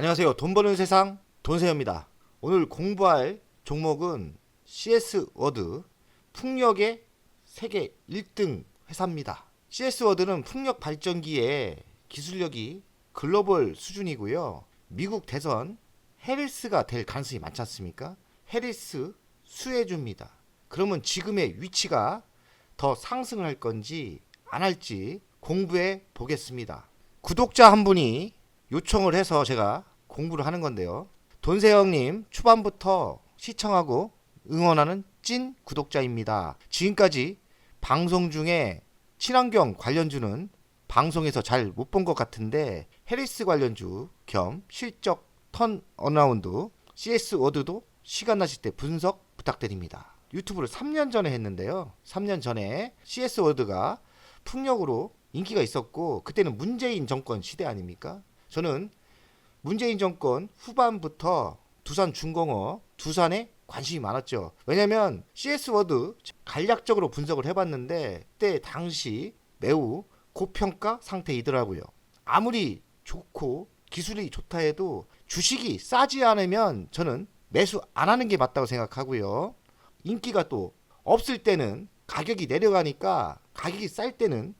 안녕하세요. 돈 버는 세상 돈세요입니다. 오늘 공부할 종목은 CS 워드 풍력의 세계 1등 회사입니다. CS 워드는 풍력 발전기의 기술력이 글로벌 수준이고요. 미국 대선 해리스가 될 가능성이 많지 않습니까? 해리스 수혜주입니다. 그러면 지금의 위치가 더 상승을 할 건지 안 할지 공부해 보겠습니다. 구독자 한 분이 요청을 해서 제가 공부를 하는 건데요. 돈세영님 초반부터 시청하고 응원하는 찐 구독자입니다. 지금까지 방송 중에 친환경 관련주는 방송에서 잘 못 본 것 같은데 해리스 관련주 겸 실적 턴어라운드 CS 워드도 시간 나실 때 분석 부탁드립니다. 유튜브를 3년 전에 했는데요. 3년 전에 CS 워드가 풍력으로 인기가 있었고 그때는 문재인 정권 시대 아닙니까? 저는 문재인 정권 후반부터 두산중공업, 두산에 관심이 많았죠. 왜냐면 CS 워드 간략적으로 분석을 해봤는데 그때 당시 매우 고평가 상태이더라고요. 아무리 좋고 기술이 좋다 해도 주식이 싸지 않으면 저는 매수 안 하는 게 맞다고 생각하고요. 인기가 또 없을 때는 가격이 내려가니까 가격이 쌀 때는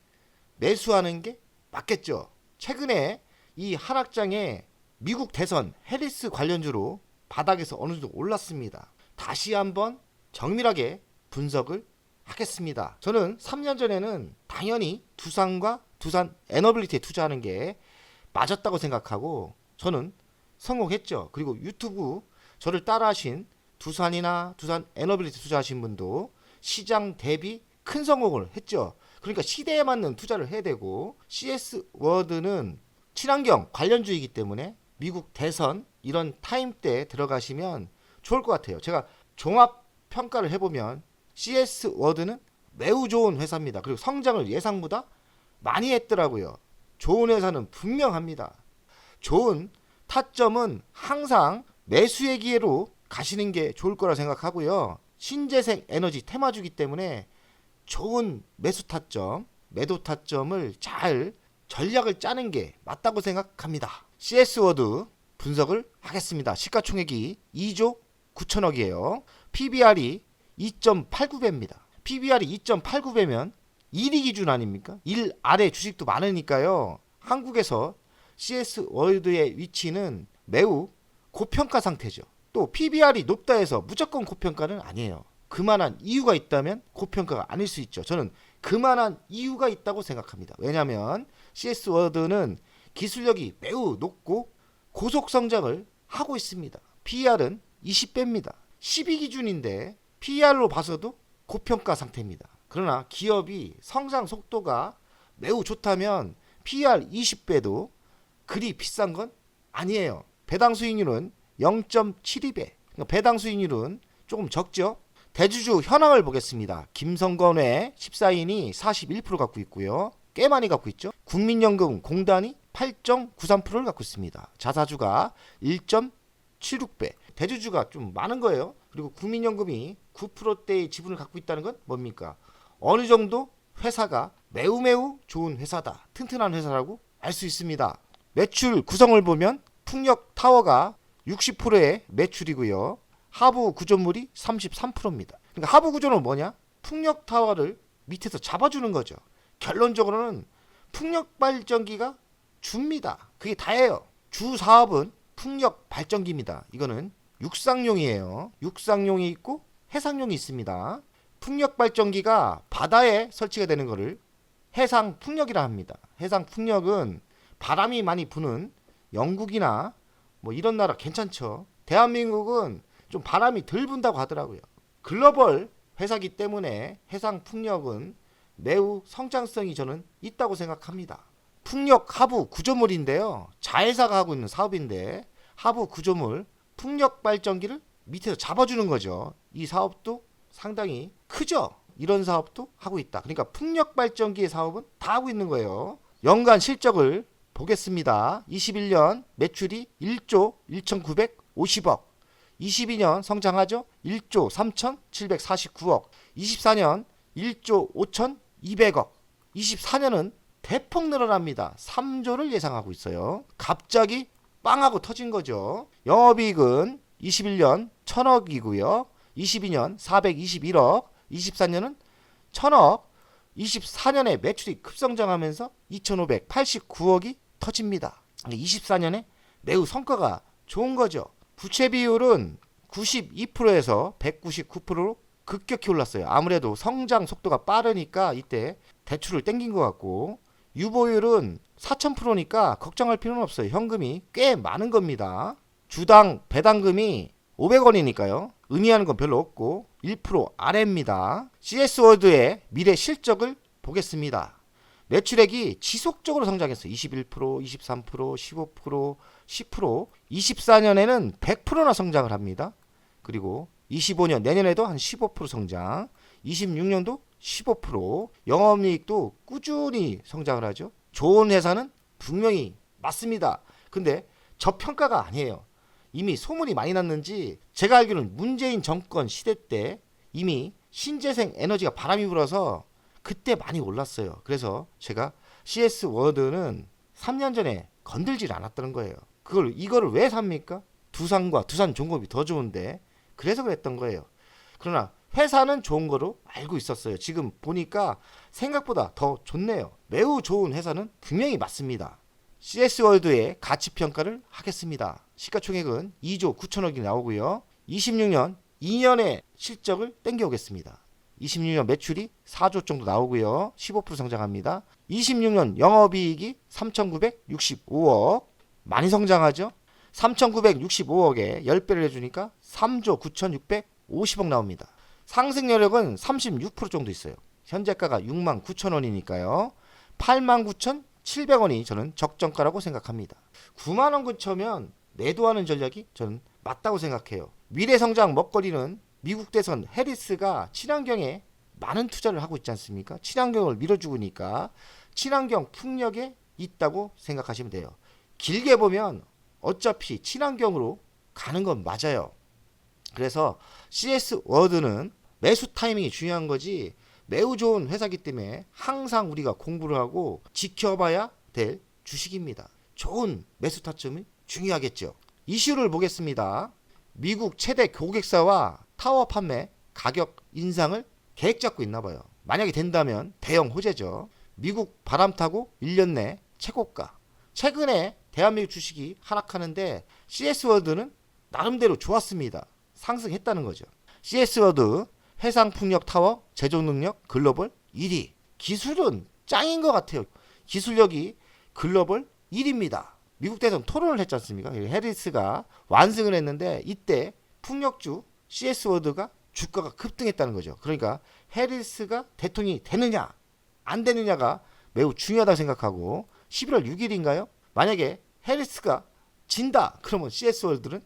매수하는 게 맞겠죠. 최근에 이 하락장에 미국 대선 해리스 관련주로 바닥에서 어느 정도 올랐습니다. 다시 한번 정밀하게 분석을 하겠습니다. 저는 3년 전에는 당연히 두산과 두산 에너빌리티에 투자하는 게 맞았다고 생각하고 저는 성공했죠. 그리고 유튜브 저를 따라하신 두산이나 두산 에너빌리티 투자하신 분도 시장 대비 큰 성공을 했죠. 그러니까 시대에 맞는 투자를 해야 되고 CS 워드는 친환경 관련주이기 때문에 미국 대선 이런 타임 때 들어가시면 좋을 것 같아요. 제가 종합 평가를 해보면 CS 워드는 매우 좋은 회사입니다. 그리고 성장을 예상보다 많이 했더라고요. 좋은 회사는 분명합니다. 좋은 타점은 항상 매수의 기회로 가시는 게 좋을 거라 생각하고요. 신재생 에너지 테마주기 때문에 좋은 매수 타점, 매도 타점을 잘 전략을 짜는 게 맞다고 생각합니다. CS 워드 분석을 하겠습니다. 시가총액이 2조 9천억이에요. PBR이 2.89배입니다. PBR이 2.89배면 1위 기준 아닙니까? 1 아래 주식도 많으니까요. 한국에서 CS 월드의 위치는 매우 고평가 상태죠. 또 PBR이 높다 해서 무조건 고평가는 아니에요. 그만한 이유가 있다면 고평가가 아닐 수 있죠. 저는 그만한 이유가 있다고 생각합니다. 왜냐하면 CS 워드는 기술력이 매우 높고 고속 성장을 하고 있습니다. PER은 20배입니다. 12 기준인데 PER로 봐서도 고평가 상태입니다. 그러나 기업이 성장 속도가 매우 좋다면 PER 20배도 그리 비싼 건 아니에요. 배당 수익률은 0.72배. 그러니까 배당 수익률은 조금 적죠. 대주주 현황을 보겠습니다. 김성건의 14인이 41% 갖고 있고요. 꽤 많이 갖고 있죠. 국민연금 공단이 8.93%를 갖고 있습니다. 자사주가 1.76배. 대주주가 좀 많은 거예요. 그리고 국민연금이 9%대의 지분을 갖고 있다는 건 뭡니까? 어느 정도 회사가 매우 좋은 회사다. 튼튼한 회사라고 알 수 있습니다. 매출 구성을 보면 풍력타워가 60%의 매출이고요. 하부 구조물이 33%입니다. 그러니까 하부 구조는 뭐냐? 풍력타워를 밑에서 잡아주는 거죠. 결론적으로는 풍력발전기가 줍니다. 그게 다예요. 주 사업은 풍력발전기입니다. 이거는 육상용이에요. 육상용이 있고 해상용이 있습니다. 풍력발전기가 바다에 설치가 되는 것을 해상풍력이라 합니다. 해상풍력은 바람이 많이 부는 영국이나 뭐 이런 나라 괜찮죠. 대한민국은 좀 바람이 덜 분다고 하더라고요. 글로벌 회사기 때문에 해상풍력은 매우 성장성이 저는 있다고 생각합니다. 풍력 하부 구조물인데요. 자회사가 하고 있는 사업인데 하부 구조물 풍력 발전기를 밑에서 잡아주는 거죠. 이 사업도 상당히 크죠. 이런 사업도 하고 있다. 그러니까 풍력 발전기의 사업은 다 하고 있는 거예요. 연간 실적을 보겠습니다. 21년 매출이 1조 1,950억. 22년 성장하죠. 1조 3,749억. 24년 1조 5,200억. 24년은 대폭 늘어납니다. 3조를 예상하고 있어요. 갑자기 빵하고 터진 거죠. 영업이익은 21년 1000억이고요. 22년 421억, 24년은 1000억, 24년에 매출이 급성장하면서 2589억이 터집니다. 24년에 매우 성과가 좋은 거죠. 부채 비율은 92%에서 199%로 급격히 올랐어요. 아무래도 성장 속도가 빠르니까 이때 대출을 땡긴 것 같고, 유보율은 4000%니까 걱정할 필요는 없어요. 현금이 꽤 많은 겁니다. 주당 배당금이 500원이니까요. 의미하는 건 별로 없고 1% 아래입니다. CS월드의 미래 실적을 보겠습니다. 매출액이 지속적으로 성장했어요. 21%, 23%, 15%, 10%, 24년에는 100%나 성장을 합니다. 그리고 25년 내년에도 한 15% 성장, 26년도 15%, 영업이익도 꾸준히 성장을 하죠. 좋은 회사는 분명히 맞습니다. 근데 저평가가 아니에요. 이미 소문이 많이 났는지 제가 알기로는 문재인 정권 시대 때 이미 신재생 에너지가 바람이 불어서 그때 많이 올랐어요. 그래서 제가 CS워드는 3년 전에 건들질 않았다는 거예요. 이거를 왜 삽니까? 두산과 두산종업이 더 좋은데, 그래서 그랬던 거예요. 그러나 회사는 좋은 거로 알고 있었어요. 지금 보니까 생각보다 더 좋네요. 매우 좋은 회사는 분명히 맞습니다. CS월드의 가치평가를 하겠습니다. 시가총액은 2조 9천억이 나오고요. 26년 2년의 실적을 땡겨오겠습니다. 26년 매출이 4조 정도 나오고요. 15% 성장합니다. 26년 영업이익이 3,965억. 많이 성장하죠? 3,965억에 10배를 해주니까 3조 9,650억 나옵니다. 상승 여력은 36% 정도 있어요. 현재가가 6만 9천 원이니까요. 8만 9,700원이 저는 적정가라고 생각합니다. 9만 원 근처면 매도하는 전략이 저는 맞다고 생각해요. 미래성장 먹거리는 미국 대선 해리스가 친환경에 많은 투자를 하고 있지 않습니까? 친환경을 밀어주고 있으니까 친환경 풍력에 있다고 생각하시면 돼요. 길게 보면 어차피 친환경으로 가는 건 맞아요. 그래서 CS워드는 매수 타이밍이 중요한 거지, 매우 좋은 회사이기 때문에 항상 우리가 공부를 하고 지켜봐야 될 주식입니다. 좋은 매수 타점이 중요하겠죠. 이슈를 보겠습니다. 미국 최대 고객사와 타워 판매 가격 인상을 계획 잡고 있나 봐요. 만약에 된다면 대형 호재죠. 미국 바람 타고 1년 내 최고가. 최근에 대한민국 주식이 하락하는데 CS워드는 나름대로 좋았습니다. 상승했다는 거죠. CS워드 해상풍력 타워 제조 능력 글로벌 1위. 기술은 짱인 것 같아요. 기술력이 글로벌 1위입니다. 미국 대선 토론을 했지 않습니까? 해리스가 완승을 했는데 이때 풍력주 CS워드가 주가가 급등했다는 거죠. 그러니까 해리스가 대통령이 되느냐 안 되느냐가 매우 중요하다고 생각하고, 11월 6일인가요? 만약에 해리스가 진다 그러면 CS월드는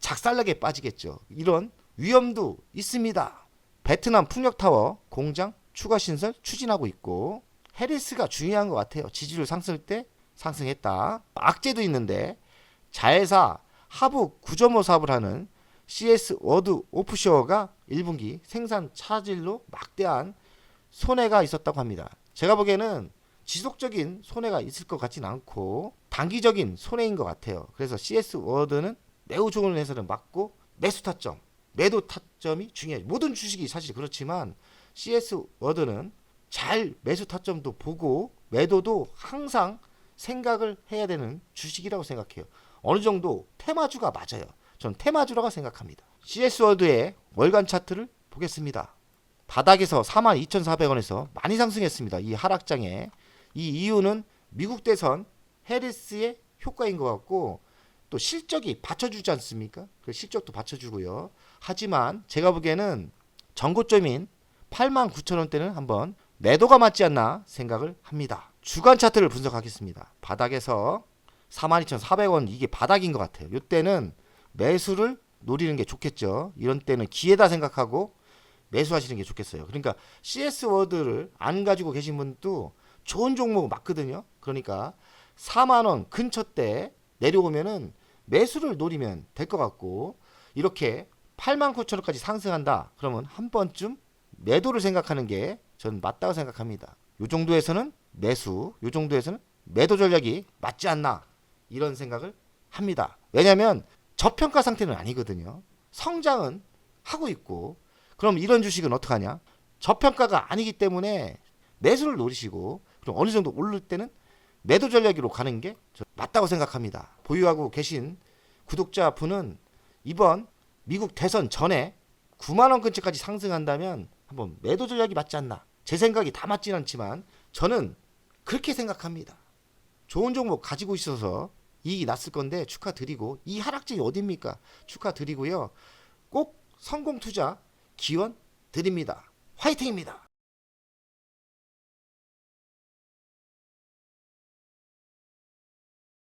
작살나게 빠지겠죠. 이런 위험도 있습니다. 베트남 풍력타워 공장 추가 신설 추진하고 있고, 해리스가 중요한 것 같아요. 지지율 상승할 때 상승했다. 악재도 있는데 자회사 하부 9.5 사업을 하는 CS워드 오프쇼어가 1분기 생산 차질로 막대한 손해가 있었다고 합니다. 제가 보기에는 지속적인 손해가 있을 것 같진 않고 단기적인 손해인 것 같아요. 그래서 CS워드는 매우 좋은 회사를 맞고 매수 타점, 매도 타점이 중요해요. 모든 주식이 사실 그렇지만 CS워드는 잘 매수 타점도 보고 매도도 항상 생각을 해야 되는 주식이라고 생각해요. 어느 정도 테마주가 맞아요. 전 테마주라고 생각합니다. CS워드의 월간 차트를 보겠습니다. 바닥에서 42,400원에서 많이 상승했습니다. 이 하락장에. 이 이유는 미국 대선 해리스의 효과인 것 같고, 또 실적이 받쳐주지 않습니까? 그 실적도 받쳐주고요. 하지만 제가 보기에는 전고점인 89,000원대는 한번 매도가 맞지 않나 생각을 합니다. 주간 차트를 분석하겠습니다. 바닥에서 42,400원, 이게 바닥인 것 같아요. 이때는 매수를 노리는 게 좋겠죠. 이런 때는 기회다 생각하고 매수하시는 게 좋겠어요. 그러니까 CS워드를 안 가지고 계신 분도 좋은 종목 맞거든요. 그러니까 4만원 근처 때 내려오면은 매수를 노리면 될 것 같고, 이렇게 89,000원까지 상승한다 그러면 한 번쯤 매도를 생각하는 게 전 맞다고 생각합니다. 이 정도에서는 매수, 이 정도에서는 매도 전략이 맞지 않나, 이런 생각을 합니다. 왜냐하면 저평가 상태는 아니거든요. 성장은 하고 있고, 그럼 이런 주식은 어떡하냐? 저평가가 아니기 때문에 매수를 노리시고, 그럼 어느 정도 오를 때는 매도 전략으로 가는 게 맞다고 생각합니다. 보유하고 계신 구독자분은 이번 미국 대선 전에 9만 원 근처까지 상승한다면 한번 매도 전략이 맞지 않나. 제 생각이 다 맞진 않지만 저는 그렇게 생각합니다. 좋은 종목 가지고 있어서 이익이 났을 건데 축하드리고, 이 하락장이 어딥니까? 축하드리고요. 꼭 성공 투자 기원 드립니다. 화이팅입니다.